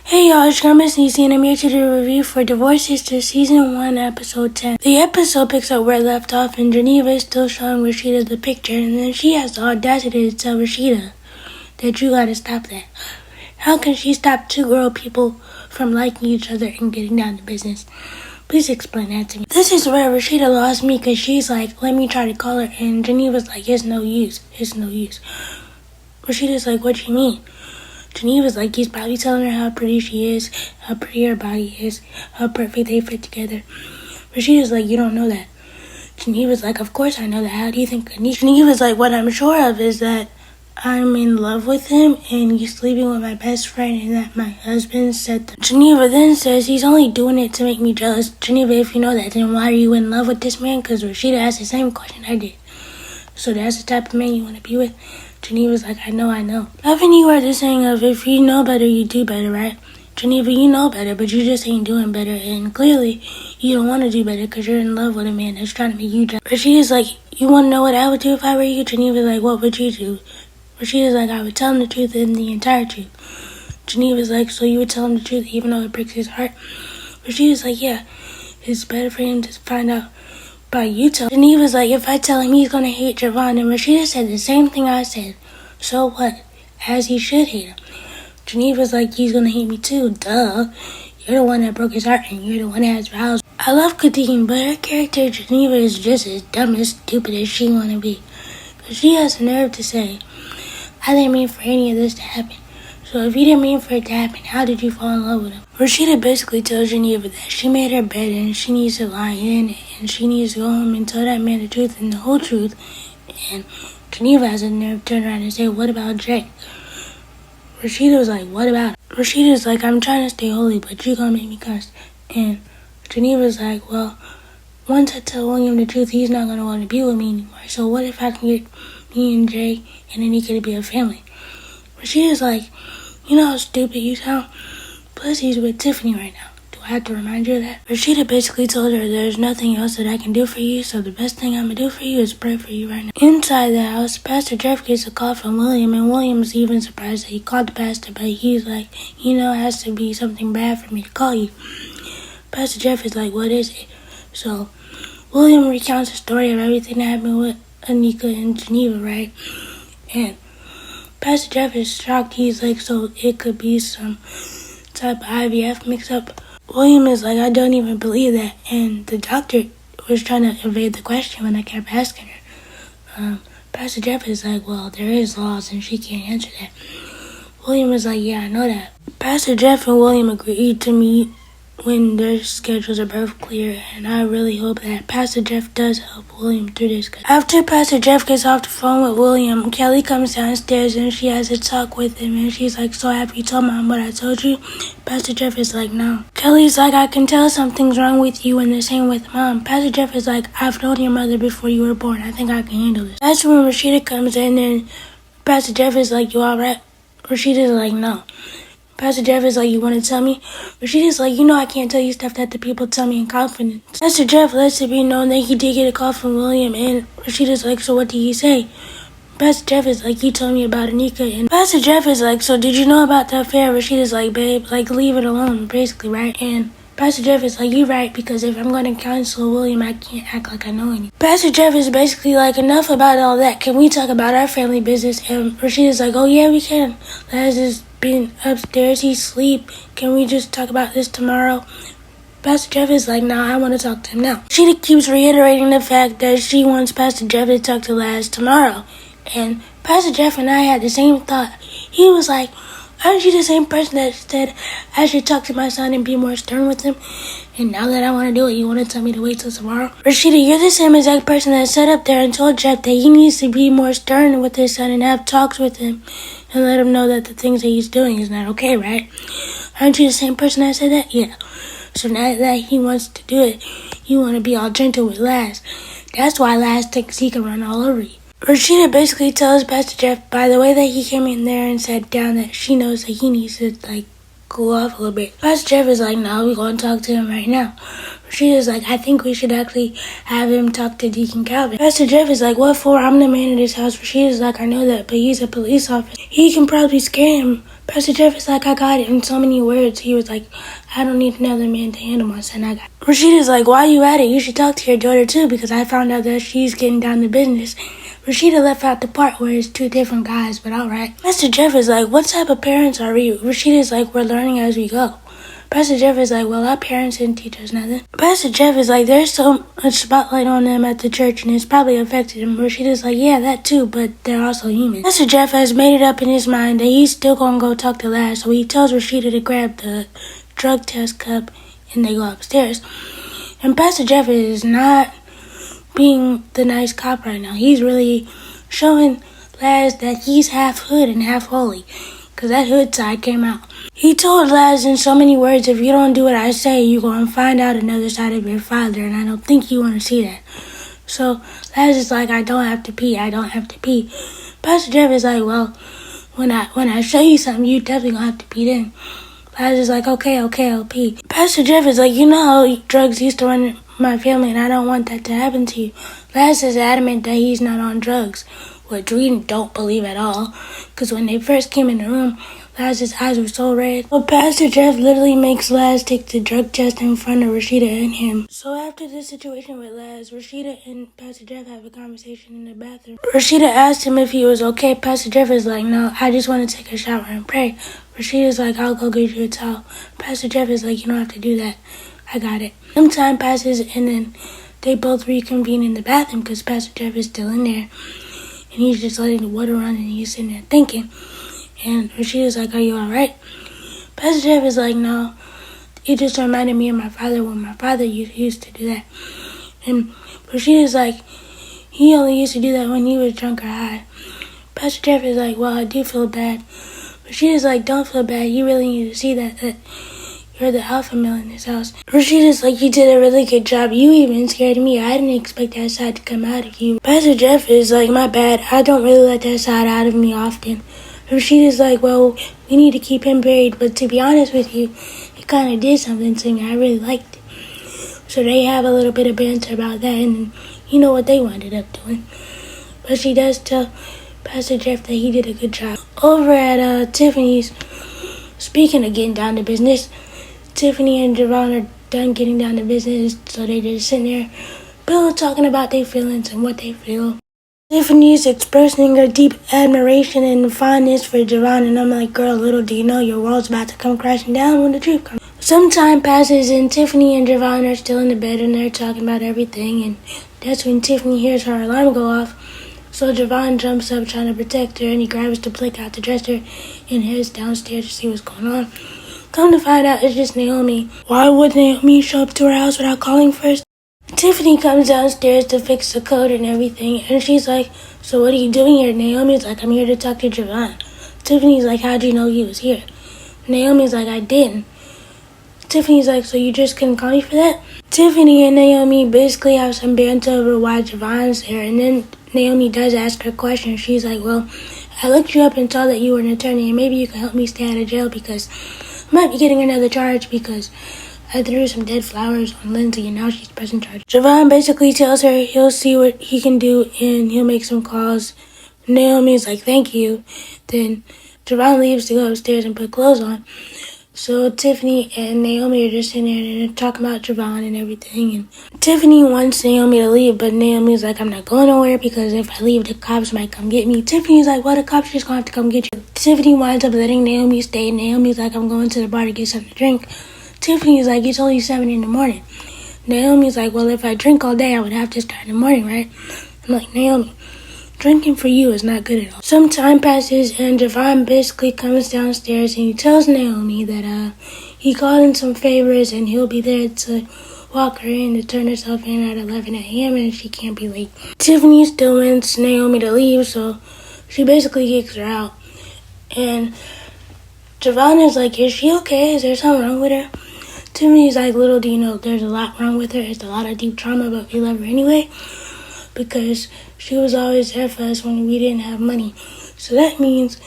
Hey y'all, it's Missniecytv and I'm here to do a review for Divorce Sistas Season 1, Episode 10. The episode picks up where it left off and Geneva is still showing Rashida the picture, and then she has the audacity to tell Rashida that you gotta stop that. How can she stop two girl people from liking each other and getting down to business? Please explain that to me. This is where Rashida lost me because she's like, let me try to call her, and Geneva's like, it's no use. Rashida's like, what you mean? Geneva's like, he's probably telling her how pretty she is, how pretty her body is, how perfect they fit together. Rashida's like, you don't know that. Geneva's like, of course I know that. How do you think I need? Geneva's like, what I'm sure of is that I'm in love with him and he's sleeping with my best friend and that my husband said that. Geneva then says he's only doing it to make me jealous. Geneva, if you know that, then why are you in love with this man? Because Rashida asked the same question I did. So that's the type of man you want to be with? Geneva's like, I know. Haven't you heard the saying of, if you know better, you do better, right? Geneva, you know better, but you just ain't doing better. And clearly, you don't want to do better because you're in love with a man that's trying to make you jealous. Rashida's like, you want to know what I would do if I were you? Geneva's like, what would you do? Rashida's like, I would tell him the truth and the entire truth. Geneva's like, so you would tell him the truth even though it breaks his heart? Rashida's like, yeah, it's better for him to find out by you tell. Geneva's like, if I tell him, he's gonna hate Javon. And Rashida said the same thing I said. So what? As he should hate him. Geneva's like, he's gonna hate me too. Duh. You're the one that broke his heart and you're the one that has vows. I love Kadeen, but her character Geneva is just as dumb and stupid as she wanna be. But she has the nerve to say, I didn't mean for any of this to happen. So if you didn't mean for it to happen, how did you fall in love with him? Rashida basically tells Geneva that she made her bed and she needs to lie in it and she needs to go home and tell that man the truth and the whole truth. And Geneva has a nerve to turn around and say, what about Jay? Rashida was like, what about him? Rashida's like, I'm trying to stay holy, but you gonna make me cuss. And Geneva's like, well, once I tell William the truth, he's not gonna want to be with me anymore. So what if I can get me and Jay and then he could be a family? Rashida's like, you know how stupid you sound? Plus, he's with Tiffany right now. Do I have to remind you of that? Rashida basically told her there's nothing else that I can do for you, so the best thing I'm going to do for you is pray for you right now. Inside the house, Pastor Jeff gets a call from William, and William's even surprised that he called the pastor, but he's like, you know, it has to be something bad for me to call you. Pastor Jeff is like, what is it? So, William recounts the story of everything that happened with Anika and Geneva, right? And Pastor Jeff is shocked. He's like, so it could be some type of IVF mix-up. William is like, I don't even believe that. And the doctor was trying to evade the question when I kept asking her. Pastor Jeff is like, well, there is laws and she can't answer that. William is like, yeah, I know that. Pastor Jeff and William agreed to meet when their schedules are both clear, and I really hope that Pastor Jeff does help William through this. After Pastor Jeff gets off the phone with William, Kelly comes downstairs and she has a talk with him, and she's like, so have you told Mom what I told you? Pastor Jeff is like, no. Kelly's like, I can tell something's wrong with you and the same with Mom. Pastor Jeff is like, I've known your mother before you were born. I think I can handle this. That's when Rashida comes in and Pastor Jeff is like, you alright? Rashida's like, no. Pastor Jeff is like, you want to tell me? Rashida's like, you know I can't tell you stuff that the people tell me in confidence. Pastor Jeff lets it be known that he did get a call from William, and Rashida's like, so what did he say? Pastor Jeff is like, he told me about Anika, and Pastor Jeff is like, so did you know about the affair? Rashida's like, babe, like, leave it alone, basically, right? And Pastor Jeff is like, you're right, because if I'm going to counsel William, I can't act like I know anything. Pastor Jeff is basically like, enough about all that. Can we talk about our family business? And Rashida's like, oh yeah, we can. Let's just been upstairs, he's asleep. Can we just talk about this tomorrow? Pastor Jeff is like, nah, I want to talk to him now. She keeps reiterating the fact that she wants Pastor Jeff to talk to Laz tomorrow. And Pastor Jeff and I had the same thought. He was like, aren't you the same person that said I should talk to my son and be more stern with him? And now that I want to do it, you want to tell me to wait till tomorrow? Rashida, you're the same exact person that sat up there and told Jeff that he needs to be more stern with his son and have talks with him and let him know that the things that he's doing is not okay, right? Aren't you the same person that said that? Yeah. So now that he wants to do it, you want to be all gentle with Laz. That's why Laz thinks he can run all over you. Rashida basically tells Pastor Jeff by the way that he came in there and sat down that she knows that he needs to, like, cool off a little bit. Pastor Jeff is like, no, we're going to talk to him right now. Rashida's like, I think we should actually have him talk to Deacon Calvin. Pastor Jeff is like, what for? I'm the man of this house. Rashida's like, I know that, but he's a police officer. He can probably scare him. Pastor Jeff is like, I got it in so many words. He was like, I don't need another man to handle my son. I got it. Rashida's like, while you at it, you should talk to your daughter too, because I found out that she's getting down to business. Rashida left out the part where it's two different guys, but alright. Pastor Jeff is like, what type of parents are we? Rashida's like, we're learning as we go. Pastor Jeff is like, well, our parents didn't teach us nothing. Pastor Jeff is like, there's so much spotlight on them at the church and it's probably affected them. Rashida's like, yeah, that too, but they're also human. Pastor Jeff has made it up in his mind that he's still gonna go talk to Laz, so he tells Rashida to grab the drug test cup and they go upstairs. And Pastor Jeff is not being the nice cop right now. He's really showing Laz that he's half hood and half holy, because that hood side came out. He told Laz in so many words, if you don't do what I say, you're going to find out another side of your father, and I don't think you want to see that. So Laz is like, I don't have to pee. Pastor Jeff is like, well, when I show you something, you definitely going to have to pee then. Laz is like, okay, I'll pee. Pastor Jeff is like, you know how drugs used to run my family, and I don't want that to happen to you. Laz is adamant that he's not on drugs, which we don't believe at all, because when they first came in the room, Laz's eyes were so red. But Pastor Jeff literally makes Laz take the drug test in front of Rashida and him. So after this situation with Laz, Rashida and Pastor Jeff have a conversation in the bathroom. Rashida asked him if he was okay. Pastor Jeff is like, no, I just want to take a shower and pray. Rashida's like, I'll go get you a towel. Pastor Jeff is like, you don't have to do that. I got it. Some time passes and then they both reconvene in the bathroom because Pastor Jeff is still in there. And he's just letting the water run and he's sitting there thinking. And Rashida's like, are you alright? Pastor Jeff is like, no. It just reminded me of my father when my father used to do that. And Rashida's like, he only used to do that when he was drunk or high. Pastor Jeff is like, well, I do feel bad. Rashida's like, don't feel bad. You really need to see that you're the alpha male in this house. Rashida's like, you did a really good job. You even scared me. I didn't expect that side to come out of you. Pastor Jeff is like, my bad. I don't really let that side out of me often. Rashida's like, well, we need to keep him buried. But to be honest with you, it kind of did something to me. I really liked it. So they have a little bit of banter about that. And you know what they ended up doing. But she does tell Pastor Jeff that he did a good job. Over at Tiffany's, speaking of getting down to business, Tiffany and Javon are done getting down to business, so they just sitting there, talking about their feelings and what they feel. Tiffany's expressing her deep admiration and fondness for Javon, and I'm like, girl, little do you know your world's about to come crashing down when the truth comes. Some time passes and Tiffany and Javon are still in the bed and they're talking about everything, and that's when Tiffany hears her alarm go off. So Javon jumps up trying to protect her, and he grabs the blick out the dresser and heads downstairs to see what's going on. Come to find out, it's just Naomi. Why would Naomi show up to her house without calling first? Tiffany comes downstairs to fix the code and everything, and she's like, so what are you doing here? Naomi's like, I'm here to talk to Javon. Tiffany's like, how'd you know he was here? Naomi's like, I didn't. Tiffany's like, so you just couldn't call me for that? Tiffany and Naomi basically have some banter over why Javon's there, and then Naomi does ask her a question. She's like, well, I looked you up and saw that you were an attorney, and maybe you can help me stay out of jail because I might be getting another charge because I threw some dead flowers on Lindsay and now she's pressing charge. Javon basically tells her he'll see what he can do and he'll make some calls. Naomi's like, thank you. Then Javon leaves to go upstairs and put clothes on. So Tiffany and Naomi are just sitting there and they're talking about Javon and everything. And Tiffany wants Naomi to leave, but Naomi's like, I'm not going nowhere because if I leave, the cops might come get me. Tiffany's like, well, the cops just going to have to come get you. Tiffany winds up letting Naomi stay. Naomi's like, I'm going to the bar to get something to drink. Tiffany's like, it's only 7 in the morning. Naomi's like, well, if I drink all day, I would have to start in the morning, right? I'm like, Naomi, drinking for you is not good at all. Some time passes and Javon basically comes downstairs and he tells Naomi that he called in some favors and he'll be there to walk her in to turn herself in at 11 a.m. and she can't be late. Tiffany still wants Naomi to leave, so she basically kicks her out. And Javon is like, is she okay? Is there something wrong with her? Tiffany's like, little do you know, there's a lot wrong with her. It's a lot of deep trauma, but we love her anyway because she was always there for us when we didn't have money. So that means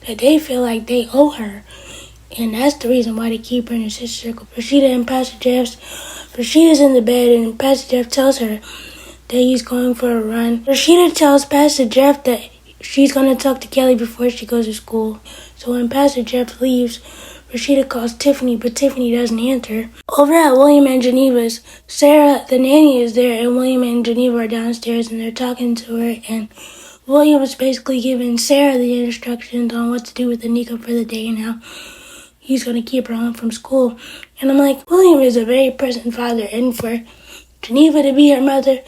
that they feel like they owe her And that's the reason why they keep her in a sister circle. Rashida and Pastor Jeff's. Rashida's in the bed, and Pastor Jeff tells her that he's going for a run. Rashida tells Pastor Jeff that she's going to talk to Kelly before she goes to school. So when Pastor Jeff leaves, Rashida calls Tiffany, but Tiffany doesn't answer. Over at William and Geneva's, Sarah, the nanny, is there, and William and Geneva are downstairs, and they're talking to her, and William is basically giving Sarah the instructions on what to do with Anika for the day and how he's going to keep her home from school. And I'm like, William is a very present father, and for Geneva to be her mother,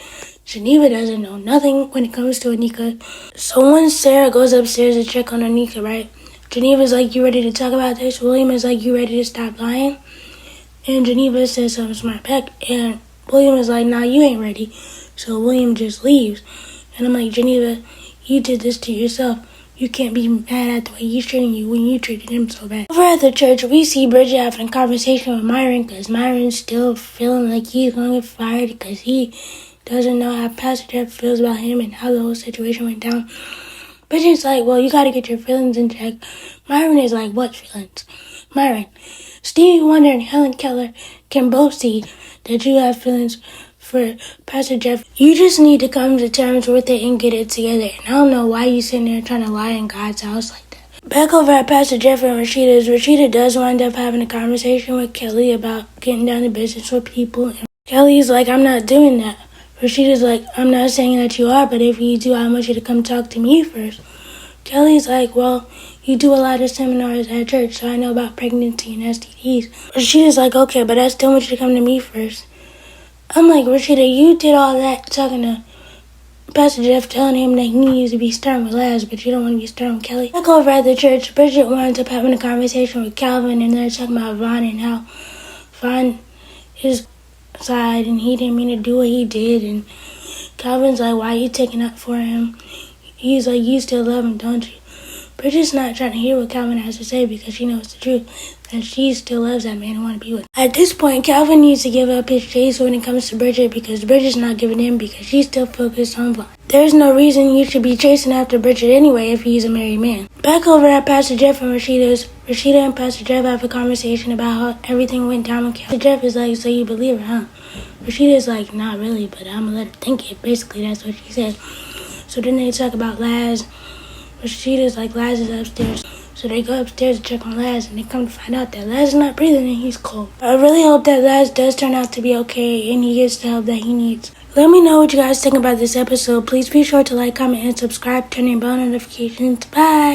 Geneva doesn't know nothing when it comes to Anika. So once Sarah goes upstairs to check on Anika, right, Geneva's like, you ready to talk about this? William is like, you ready to stop lying? And Geneva says something smart back, and William is like, nah, you ain't ready. So William just leaves. And I'm like, Geneva, you did this to yourself. You can't be mad at the way he's treating you when you treated him so bad. Over at the church, we see Bridget having a conversation with Myron because Myron's still feeling like he's going to get fired because he doesn't know how Pastor Jeff feels about him and how the whole situation went down. Bridget's like, well, you got to get your feelings in check. Myron is like, what feelings? Myron, Stevie Wonder and Helen Keller can both see that you have feelings for Pastor Jeff. You just need to come to terms with it and get it together. And I don't know why you sitting there trying to lie in God's house like that. Back over at Pastor Jeff and Rashida's, Rashida does wind up having a conversation with Kelly about getting down to business with people. And Kelly's like, I'm not doing that. Rashida's like, I'm not saying that you are, but if you do, I want you to come talk to me first. Kelly's like, well, you do a lot of seminars at church, so I know about pregnancy and STDs. Rashida's like, okay, but I still want you to come to me first. I'm like, Rashida, you did all that talking to Pastor Jeff, telling him that he needs to be stern with Laz, but you don't want to be stern with Kelly. Back over at the church, Bridget winds up having a conversation with Calvin, and they're talking about Vaughn and how Vaughn is side and he didn't mean to do what he did. And Calvin's like, why are you taking up for him? He's like, you still love him, don't you? Bridget's not trying to hear what Calvin has to say because she knows the truth, that she still loves that man and want to be with him. At this point, Calvin needs to give up his chase when it comes to Bridget because Bridget's not giving in because she's still focused on Vaughn. There's no reason you should be chasing after Bridget anyway if he's a married man. Back over at Pastor Jeff and Rashida's, Rashida and Pastor Jeff have a conversation about how everything went down with Kelly. Pastor Jeff is like, so you believe her, huh? Rashida's like, not really, but I'm gonna let her think it. Basically, that's what she said. So then they talk about Laz. Rashida's like, Laz is upstairs. So they go upstairs to check on Laz, and they come to find out that Laz is not breathing and he's cold. I really hope that Laz does turn out to be okay and he gets the help that he needs. Let me know what you guys think about this episode. Please be sure to like, comment, and subscribe. Turn on bell notifications. Bye!